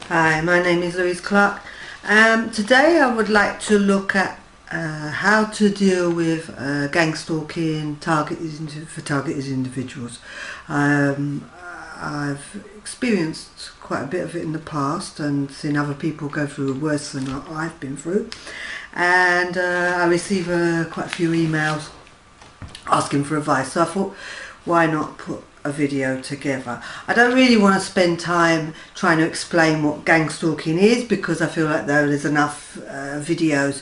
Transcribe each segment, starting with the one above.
Hi, my name is Louise Clark. Today I would like to look at how to deal with gang stalking for targeted individuals. I've experienced quite a bit of it in the past and seen other people go through worse than I've been through. And I receive quite a few emails asking for advice, so I thought, why not put a video together. I don't really want to spend time trying to explain what gang stalking is, because I feel like there's enough videos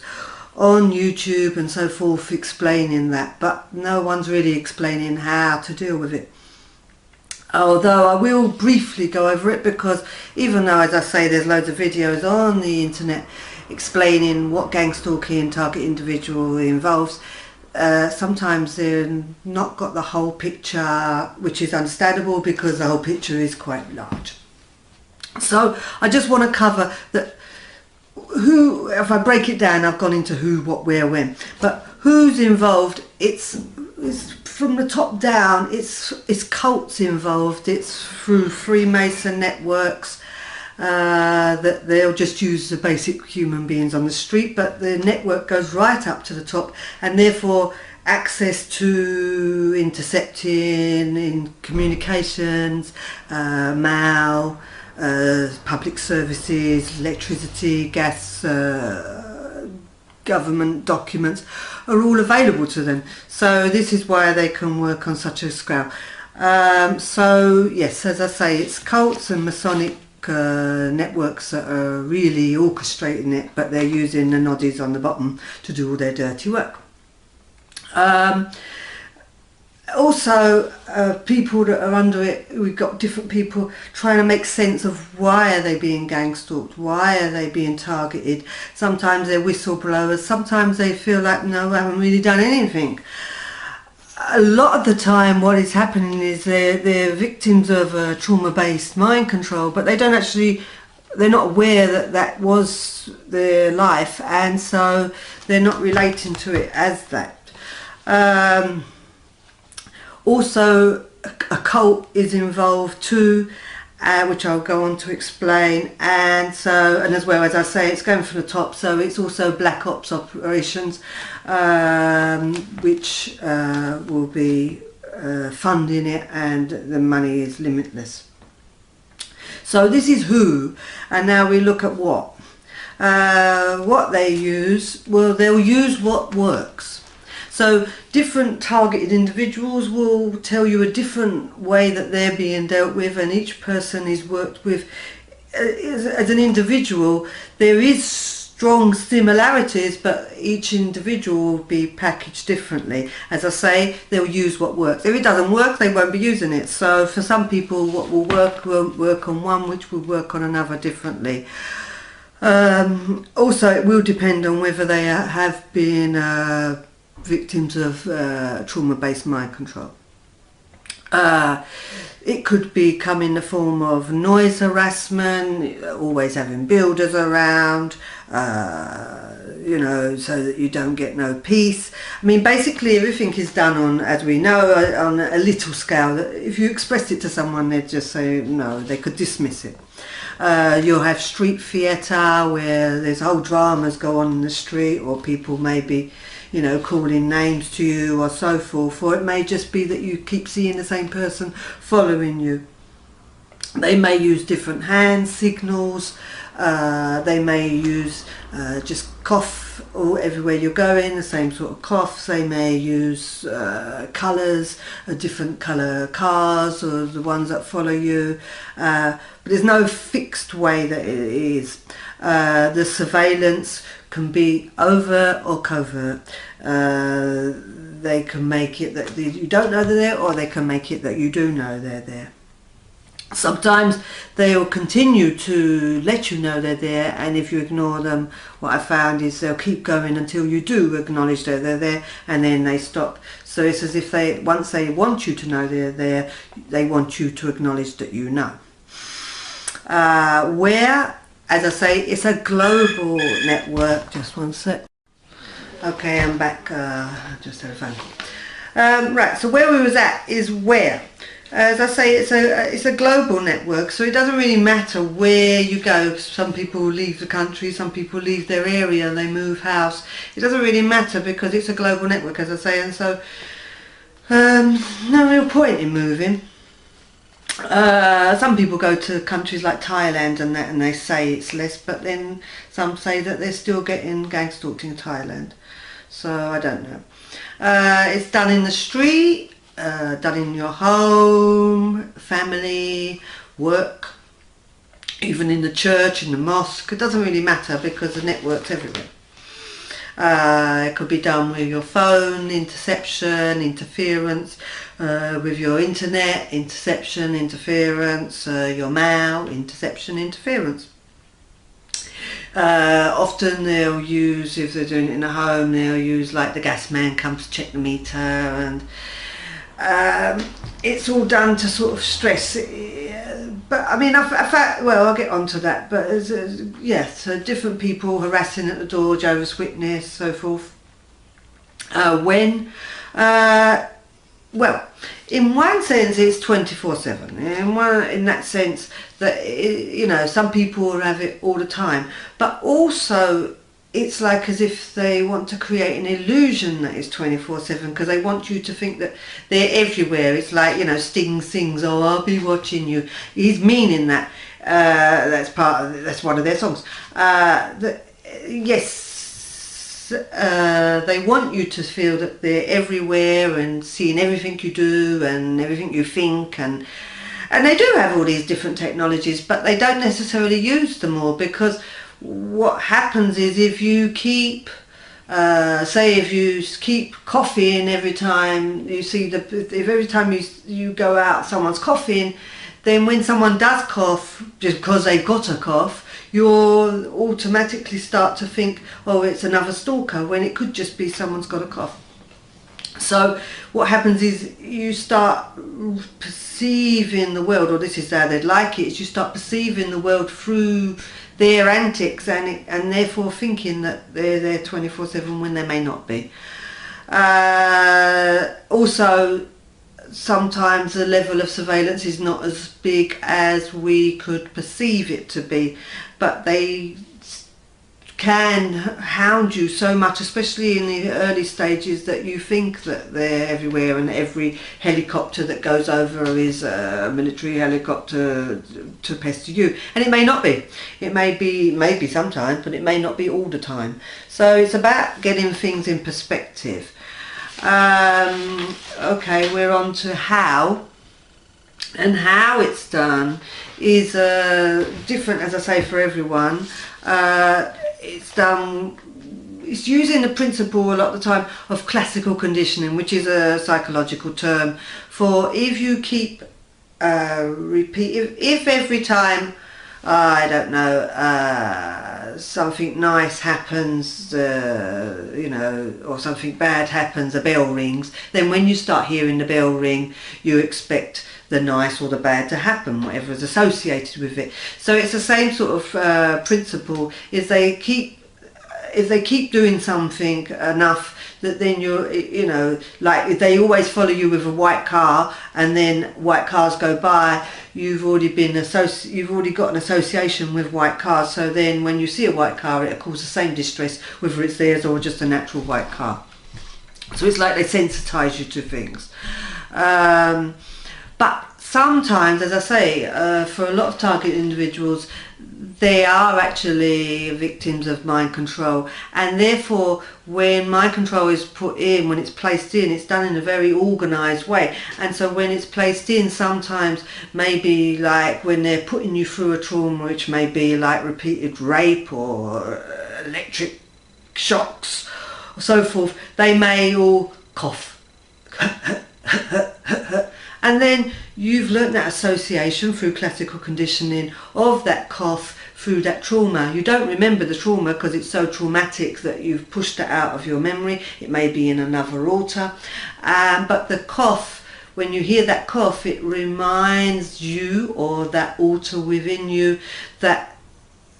on YouTube and so forth explaining that, but no one's really explaining how to deal with it. Although I will briefly go over it, because even though, as I say, there's loads of videos on the internet explaining what gang stalking target individual involves, sometimes they're not got the whole picture, which is understandable because the whole picture is quite large. So I just want to cover that. Who, if I break it down, I've gone into who, what, where, when, but who's involved, it's from the top down. It's cults involved. It's through Freemason networks. That they'll just use the basic human beings on the street, but the network goes right up to the top, and therefore access to intercepting in communications, mail, public services, electricity, gas, government documents are all available to them. So this is why they can work on such a scale. So yes, as I say, it's cults and Masonic networks that are really orchestrating it, but they're using the noddies on the bottom to do all their dirty work. Also, people that are under it, we've got different people trying to make sense of why are they being gang stalked, why are they being targeted. Sometimes they're whistleblowers, sometimes they feel like, no, I haven't really done anything. A lot of the time what is happening is they're victims of trauma-based mind control, but they don't actually, they're not aware that that was their life, and so they're not relating to it as that. Also, a cult is involved too, which I'll go on to explain, and so, and as well, as I say, it's going from the top, so it's also black ops operations, which will be funding it, and the money is limitless. So this is who, and now we look at what. What they use, well, they'll use what works. So different targeted individuals will tell you a different way that they're being dealt with, and each person is worked with as an individual. There is strong similarities, but each individual will be packaged differently. As I say, they'll use what works. If it doesn't work, they won't be using it. So for some people, what will work won't work on one, which will work on another differently. Also, it will depend on whether they have been victims of trauma-based mind control. It could come in the form of noise harassment, always having builders around, you know, so that you don't get no peace. I mean, basically everything is done on, as we know, on a little scale. If you express it to someone, they'd just say no, they could dismiss it. You'll have street theatre where there's whole dramas go on in the street, or people maybe, you know, calling names to you or so forth, or it may just be that you keep seeing the same person following you. They may use different hand signals, they may use just cough or everywhere you're going, the same sort of coughs. They may use colours, different colour cars, or the ones that follow you, but there's no fixed way that it is. The surveillance can be overt or covert. They can make it that you don't know they're there, or they can make it that you do know they're there. Sometimes they'll continue to let you know they're there, and if you ignore them, what I found is they'll keep going until you do acknowledge that they're there, and then they stop. So it's as if once they want you to know they're there, they want you to acknowledge that you know. Where, as I say, it's a global network. Just one sec. Okay, I'm back. Just had a phone call. Right, so where we was at is where. As I say, it's a global network, so it doesn't really matter where you go. Some people leave the country, some people leave their area, they move house. It doesn't really matter because it's a global network, as I say, and so no real point in moving. Some people go to countries like Thailand and that, and they say it's less, but then some say that they're still getting gangstalked in Thailand. So I don't know. It's done in the street. Done in your home, family, work, even in the church, in the mosque. It doesn't really matter because the network's everywhere. It could be done with your phone, interception, interference, with your internet, interception, interference, your mail, interception, interference. Often they'll use, if they're doing it in a home, they'll use like the gas man comes to check the meter, and it's all done to sort of stress. But I mean, well, I'll get onto that. But yes, so different people harassing at the door, Jehovah's Witness, so forth. Well, in one sense, it's 24/7. In that sense, that you know, some people have it all the time, but also it's like as if they want to create an illusion that it's 24/7 because they want you to think that they're everywhere. It's like, you know, Sting sings, "Oh, I'll be watching you." He's meaning that. That's one of their songs. They want you to feel that they're everywhere and seeing everything you do and everything you think, and they do have all these different technologies, but they don't necessarily use them all, because what happens is if you keep if you keep coughing every time you see if every time you go out someone's coughing, then when someone does cough just because they've got a cough, you'll automatically start to think, oh, it's another stalker, when it could just be someone's got a cough. So what happens is you start perceiving the world, or this is how they'd like it, is you start perceiving the world through their antics, and therefore thinking that they're there 24/7 when they may not be. Also, sometimes the level of surveillance is not as big as we could perceive it to be, but they can hound you so much, especially in the early stages, that you think that they're everywhere, and every helicopter that goes over is a military helicopter to pester you. And it may not be. It may be sometimes, but it may not be all the time. So it's about getting things in perspective. Okay, we're on to how. And how it's done is different, as I say, for everyone. It's using the principle a lot of the time of classical conditioning, which is a psychological term for if you keep if every time, I don't know, something nice happens, you know, or something bad happens, a bell rings, then when you start hearing the bell ring, you expect the nice or the bad to happen, whatever is associated with it. So it's the same sort of principle. If they keep doing something enough, that then you know, like if they always follow you with a white car, and then white cars go by, you've already got an association with white cars. So then when you see a white car, it'll cause the same distress, whether it's theirs or just a natural white car. So it's like they sensitize you to things. But sometimes, as I say, for a lot of target individuals, they are actually victims of mind control, and therefore when mind control is put in, when it's placed in, it's done in a very organised way. And so when it's placed in, sometimes maybe like when they're putting you through a trauma, which may be like repeated rape or electric shocks or so forth, they may all cough. And then you've learnt that association through classical conditioning of that cough through that trauma. You don't remember the trauma because it's so traumatic that you've pushed it out of your memory. It may be in another altar. But the cough, when you hear that cough, it reminds you, or that altar within you, that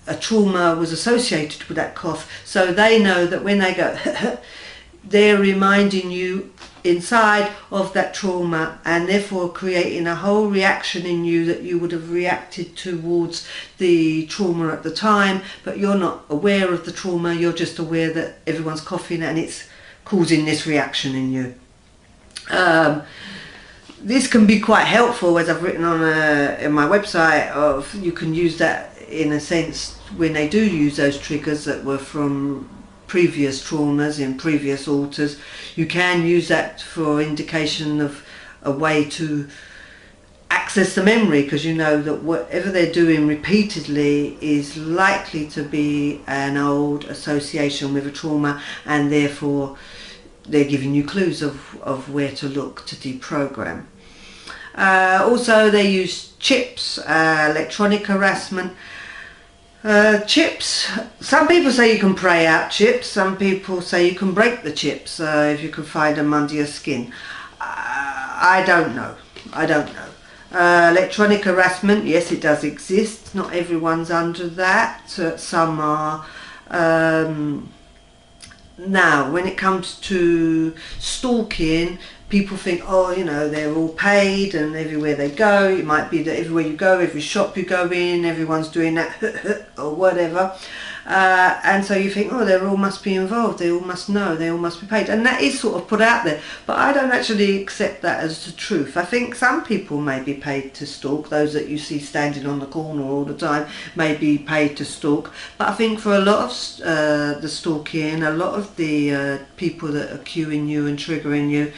a trauma was associated with that cough. So they know that when they go, they're reminding you inside of that trauma, and therefore creating a whole reaction in you that you would have reacted towards the trauma at the time, but you're not aware of the trauma, you're just aware that everyone's coughing and it's causing this reaction in you. This can be quite helpful, as I've written on in my website, of you can use that in a sense when they do use those triggers that were from previous traumas in previous alters. You can use that for indication of a way to access the memory, because you know that whatever they're doing repeatedly is likely to be an old association with a trauma, and therefore they're giving you clues of where to look to deprogram. Also, they use chips, electronic harassment. Chips, some people say you can pray out chips, some people say you can break the chips if you can find them under your skin. I don't know. Electronic harassment, yes, it does exist. Not everyone's under that. Some are. Now, when it comes to stalking, people think, oh, you know, they're all paid and everywhere they go, it might be that everywhere you go, every shop you go in, everyone's doing that or whatever. And so you think, oh, they all must be involved, they all must know, they all must be paid. And that is sort of put out there. But I don't actually accept that as the truth. I think some people may be paid to stalk. Those that you see standing on the corner all the time may be paid to stalk. But I think for a lot of the stalking, a lot of the people that are cueing you and triggering you,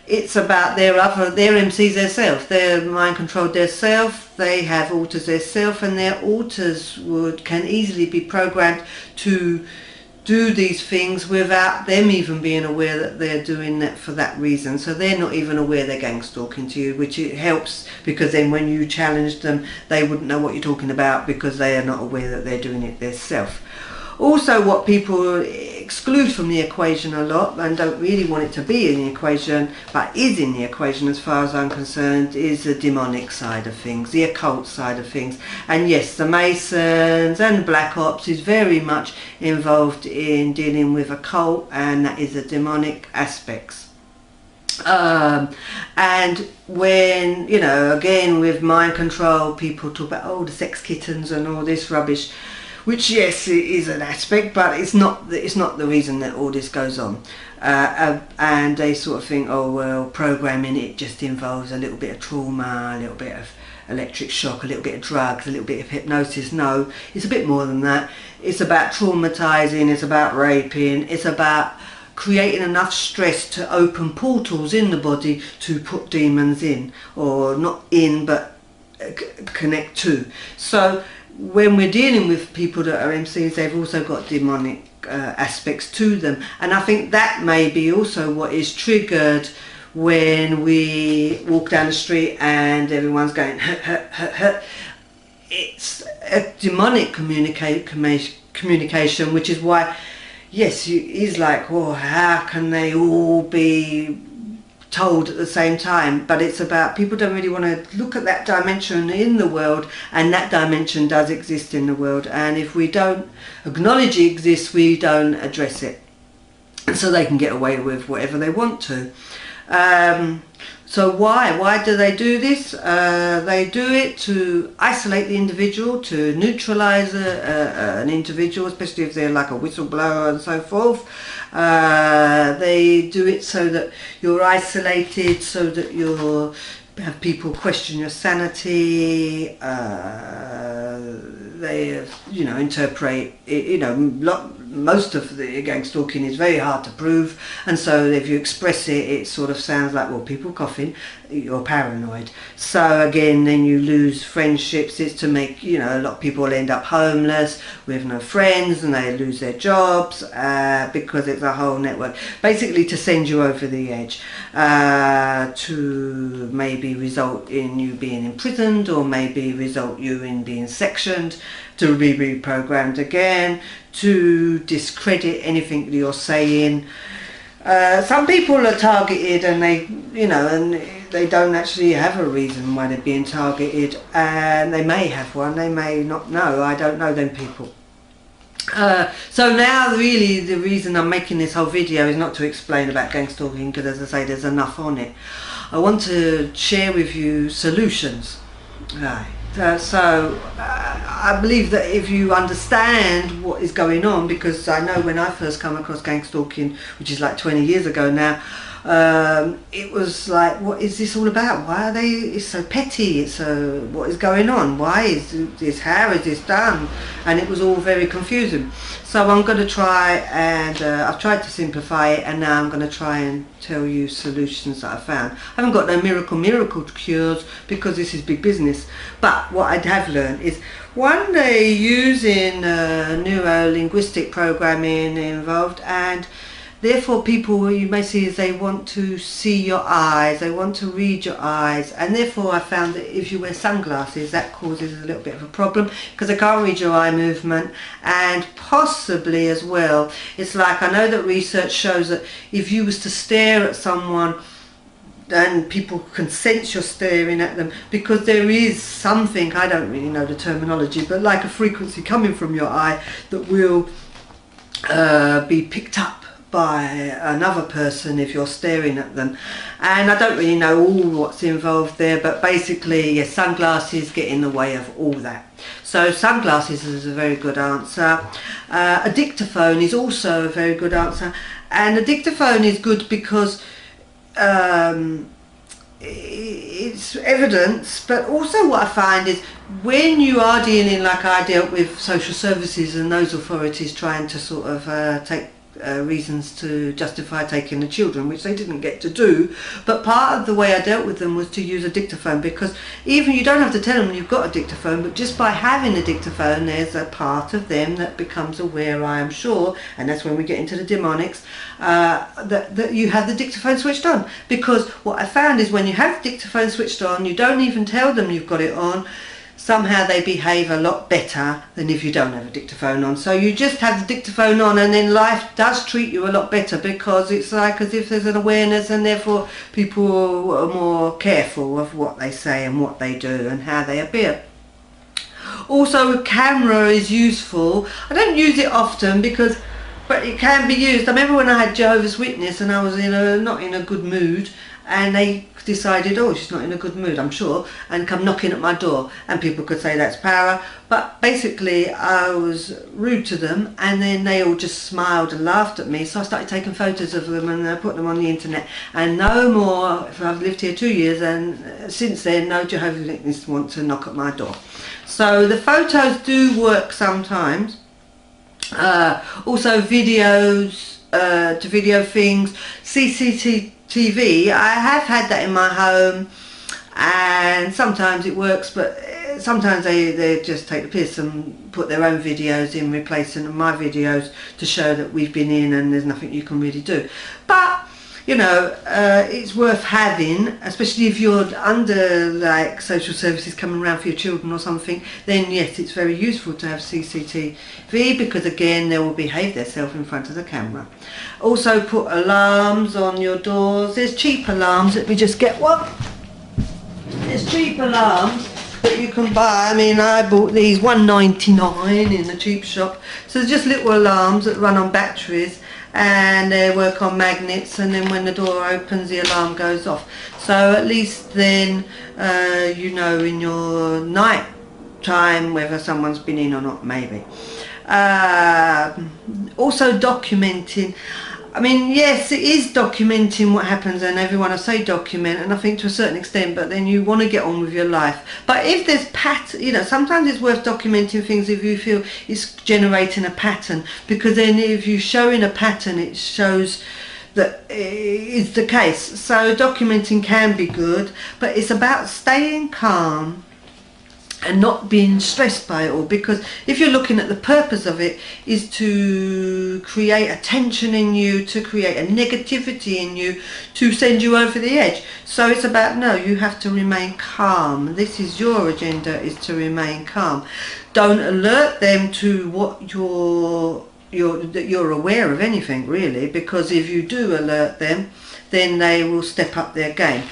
it's about their MCs theirself. They're mind controlled theirself. They have alters theirself, and their alters can easily be programmed to do these things without them even being aware that they're doing that for that reason. So they're not even aware they're gang stalking to you, which it helps, because then when you challenge them, they wouldn't know what you're talking about because they are not aware that they're doing it themselves. Also, what people exclude from the equation a lot and don't really want it to be in the equation, but is in the equation as far as I'm concerned, is the demonic side of things, the occult side of things. And yes, the Masons and the Black Ops is very much involved in dealing with occult, and that is the demonic aspects. And when, you know, again with mind control, people talk about, oh, the sex kittens and all this rubbish, which, yes, it is an aspect, but it's not the reason that all this goes on. And they sort of think, oh, well, programming, it just involves a little bit of trauma, a little bit of electric shock, a little bit of drugs, a little bit of hypnosis. No, it's a bit more than that. It's about traumatizing, it's about raping, it's about creating enough stress to open portals in the body to put demons in, or not in, but connect to. So when we're dealing with people that are MCs, they've also got demonic aspects to them, and I think that may be also what is triggered when we walk down the street and everyone's going it's a demonic communication, which is why, yes, it's like, oh, how can they all be told at the same time? But it's about, people don't really want to look at that dimension in the world, and that dimension does exist in the world, and if we don't acknowledge it exists, we don't address it, and so they can get away with whatever they want to. So why do they do this? They do it to isolate the individual, to neutralize an individual, especially if they're like a whistleblower and so forth. They do it so that you're isolated, so that you have people question your sanity. They, you know, interpret it, you know, most of the gang stalking is very hard to prove, and so if you express it, it sort of sounds like, well, people coughing, you're paranoid. So again, then you lose friendships. It's to make, you know, a lot of people end up homeless with no friends, and they lose their jobs because it's a whole network, basically to send you over the edge, to maybe result in you being imprisoned, or maybe result you in being sectioned, to be reprogrammed again, to discredit anything that you're saying. Some people are targeted, and they, you know, and they don't actually have a reason why they're being targeted, and they may have one, they may not know. I don't know them people. So now really the reason I'm making this whole video is not to explain about gang stalking, because as I say, there's enough on it. I want to share with you solutions. Right. I believe that if you understand what is going on, because I know when I first come across gang stalking, which is like 20 years ago now, it was like, what is this all about? Why are they, it's so petty, it's so, what is going on? Why is this, how is this done? And it was all very confusing. So I'm going to try and, I've tried to simplify it, and now I'm going to try and tell you solutions that I found. I haven't got no miracle cures, because this is big business. But what I have learned is, one day using neuro-linguistic programming involved, and therefore people, you may see, is they want to see your eyes, they want to read your eyes, and therefore I found that if you wear sunglasses, that causes a little bit of a problem, because they can't read your eye movement. And possibly as well, it's like, I know that research shows that if you was to stare at someone, and people can sense you're staring at them, because there is something, I don't really know the terminology, but like a frequency coming from your eye that will be picked up by another person if you're staring at them. And I don't really know all what's involved there, but basically, yes, sunglasses get in the way of all that. So sunglasses is a very good answer. A dictaphone is also a very good answer, and a dictaphone is good because it's evidence, but also what I find is, when you are dealing, like I dealt with social services and those authorities trying to sort of take reasons to justify taking the children, which they didn't get to do, but part of the way I dealt with them was to use a dictaphone, because even you don't have to tell them you've got a dictaphone, but just by having a dictaphone, there's a part of them that becomes aware, I am sure, and that's when we get into the demonics, that you have the dictaphone switched on. Because what I found is, when you have the dictaphone switched on, you don't even tell them you've got it on, somehow they behave a lot better than if you don't have a dictaphone on. So you just have the dictaphone on, and then life does treat you a lot better, because it's like as if there's an awareness, and therefore people are more careful of what they say and what they do and how they appear. Also, a camera is useful. I don't use it often, but it can be used. I remember when I had Jehovah's Witness and I was not in a good mood, and they decided, oh, she's not in a good mood, I'm sure, and come knocking at my door, and people could say that's power, but basically I was rude to them, and then they all just smiled and laughed at me. So I started taking photos of them and put them on the internet, and no more, I've lived here 2 years, and since then no Jehovah's Witness want to knock at my door. So the photos do work sometimes. Also videos, to video things, CCTV, I have had that in my home, and sometimes it works, but sometimes they just take the piss and put their own videos in, replacing my videos, to show that we've been in and there's nothing you can really do. But you know, it's worth having, especially if you're under like social services coming around for your children or something. Then yes, it's very useful to have CCTV, because again, they will behave themselves in front of the camera. Also, put alarms on your doors. There's cheap alarms. Let me just get one. There's cheap alarms that you can buy. I mean, I bought these $1.99 in the cheap shop. So they're just little alarms that run on batteries, and they work on magnets, and then when the door opens, the alarm goes off. So at least then you know in your night time whether someone's been in or not, maybe. Also documenting. I mean, yes, it is documenting what happens, and everyone I say document, and I think to a certain extent, but then you want to get on with your life. But if there's sometimes it's worth documenting things if you feel it's generating a pattern, because then if you're showing a pattern, it shows that it's the case. So documenting can be good, but it's about staying calm and not being stressed by it all, because if you're looking at the purpose of it is to create a tension in you, to create a negativity in you, to send you over the edge. So it's about, no, you have to remain calm. This is your agenda, is to remain calm. Don't alert them to what you're aware of anything really, because if you do alert them, then they will step up their game.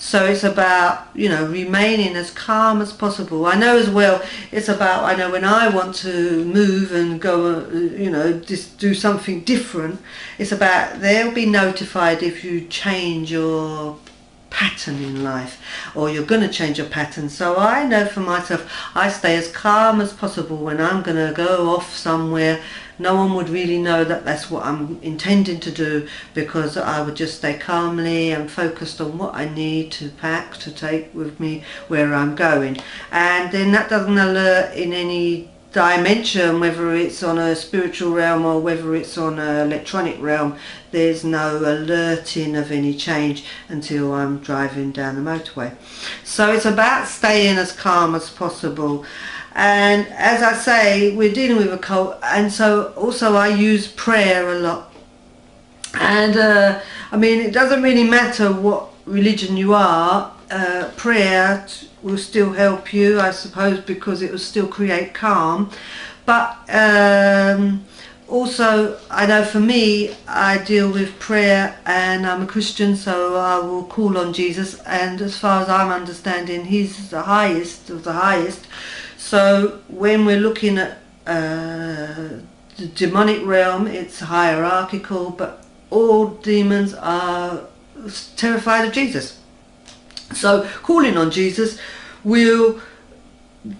So it's about, you know, remaining as calm as possible. I know as well, it's about, I know when I want to move and go, you know, just do something different, it's about, they'll be notified if you change your pattern in life, or you're going to change your pattern. So I know for myself, I stay as calm as possible when I'm going to go off somewhere. No one would really know that that's what I'm intending to do, because I would just stay calmly and focused on what I need to pack to take with me where I'm going. And then that doesn't alert in any dimension, whether it's on a spiritual realm or whether it's on an electronic realm. There's no alerting of any change until I'm driving down the motorway. So it's about staying as calm as possible. And as I say, we're dealing with a cult, and so also I use prayer a lot. And I mean, it doesn't really matter what religion you are, prayer will still help you, I suppose, because it will still create calm. But also, I know for me, I deal with prayer, and I'm a Christian, so I will call on Jesus, and as far as I'm understanding, he's the highest of the highest. So when we're looking at the demonic realm, it's hierarchical, but all demons are terrified of Jesus. So calling on Jesus will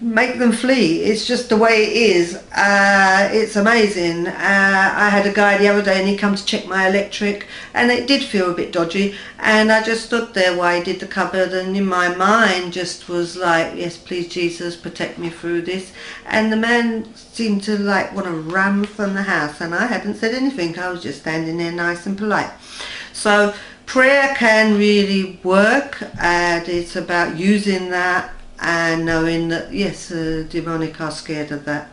make them flee. It's just the way it is. It's amazing. I had a guy the other day, and he come to check my electric, and it did feel a bit dodgy, and I just stood there while he did the cupboard, and in my mind just was like, yes, please Jesus, protect me through this. And the man seemed to like want to run from the house, and I hadn't said anything. I was just standing there nice and polite. So prayer can really work, and it's about using that and knowing that, yes, demonic are scared of that.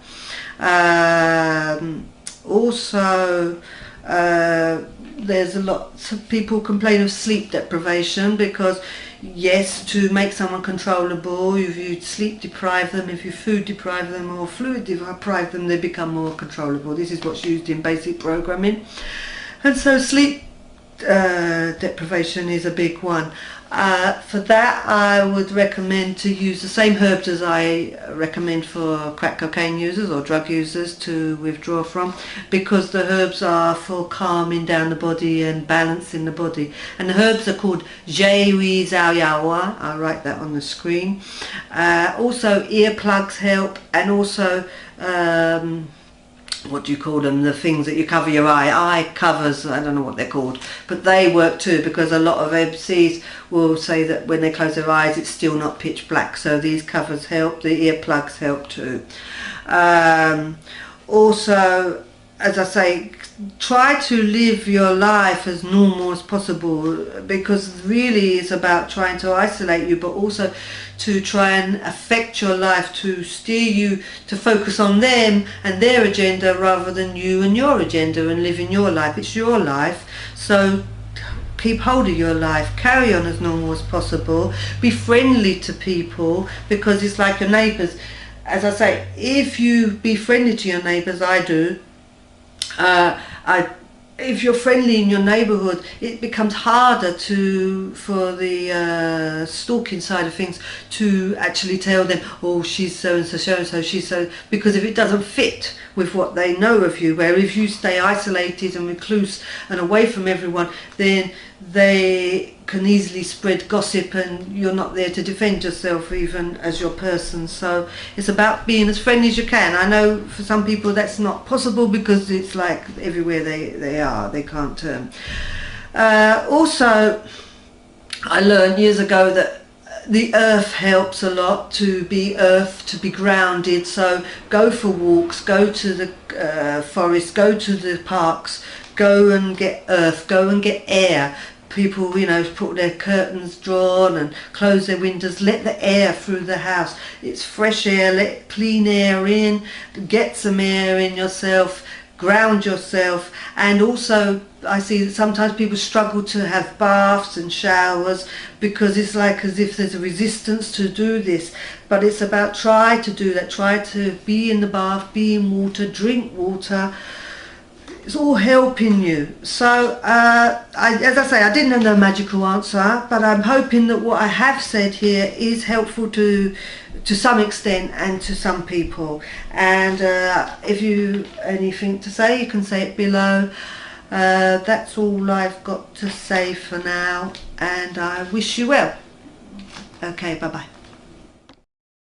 Also, there's a lot of people complain of sleep deprivation, because yes, to make someone controllable, if you sleep deprive them, if you food deprive them or fluid deprive them, they become more controllable. This is what's used in basic programming. And so sleep deprivation is a big one. For that, I would recommend to use the same herbs as I recommend for crack cocaine users or drug users to withdraw from, because the herbs are for calming down the body and balancing the body. And the herbs are called Jewi Zhao Yawa. I'll write that on the screen. Also earplugs help, and also what do you call them, the things that you cover your eye covers, I don't know what they're called, but they work too, because a lot of MCs will say that when they close their eyes it's still not pitch black, so these covers help. The earplugs help too. Also, as I say, try to live your life as normal as possible, because really it's about trying to isolate you, but also to try and affect your life, to steer you to focus on them and their agenda rather than you and your agenda and living your life. It's your life, so keep hold of your life, carry on as normal as possible, be friendly to people, because it's like your neighbours. As I say, if you be friendly to your neighbours, I do, if you're friendly in your neighbourhood, it becomes harder for the stalking side of things to actually tell them, oh, she's so and so, she's so, because if it doesn't fit with what they know of you, where if you stay isolated and recluse and away from everyone, then they can easily spread gossip, and you're not there to defend yourself even as your person. So it's about being as friendly as you can. I know for some people that's not possible, because it's like everywhere they can't turn. Also, I learned years ago that the earth helps a lot, to be grounded. So go for walks, go to the forest, go to the parks, go and get earth, go and get air. People, you know, put their curtains drawn and close their windows, let the air through the house. It's fresh air, let clean air in, get some air in yourself, ground yourself. And also I see that sometimes people struggle to have baths and showers, because it's like as if there's a resistance to do this. But it's about try to do that, try to be in the bath, be in water, drink water. It's all helping you. So, as I say, I didn't have no magical answer, but I'm hoping that what I have said here is helpful to some extent and to some people. And if you anything to say, you can say it below. That's all I've got to say for now, and I wish you well. Okay, bye bye.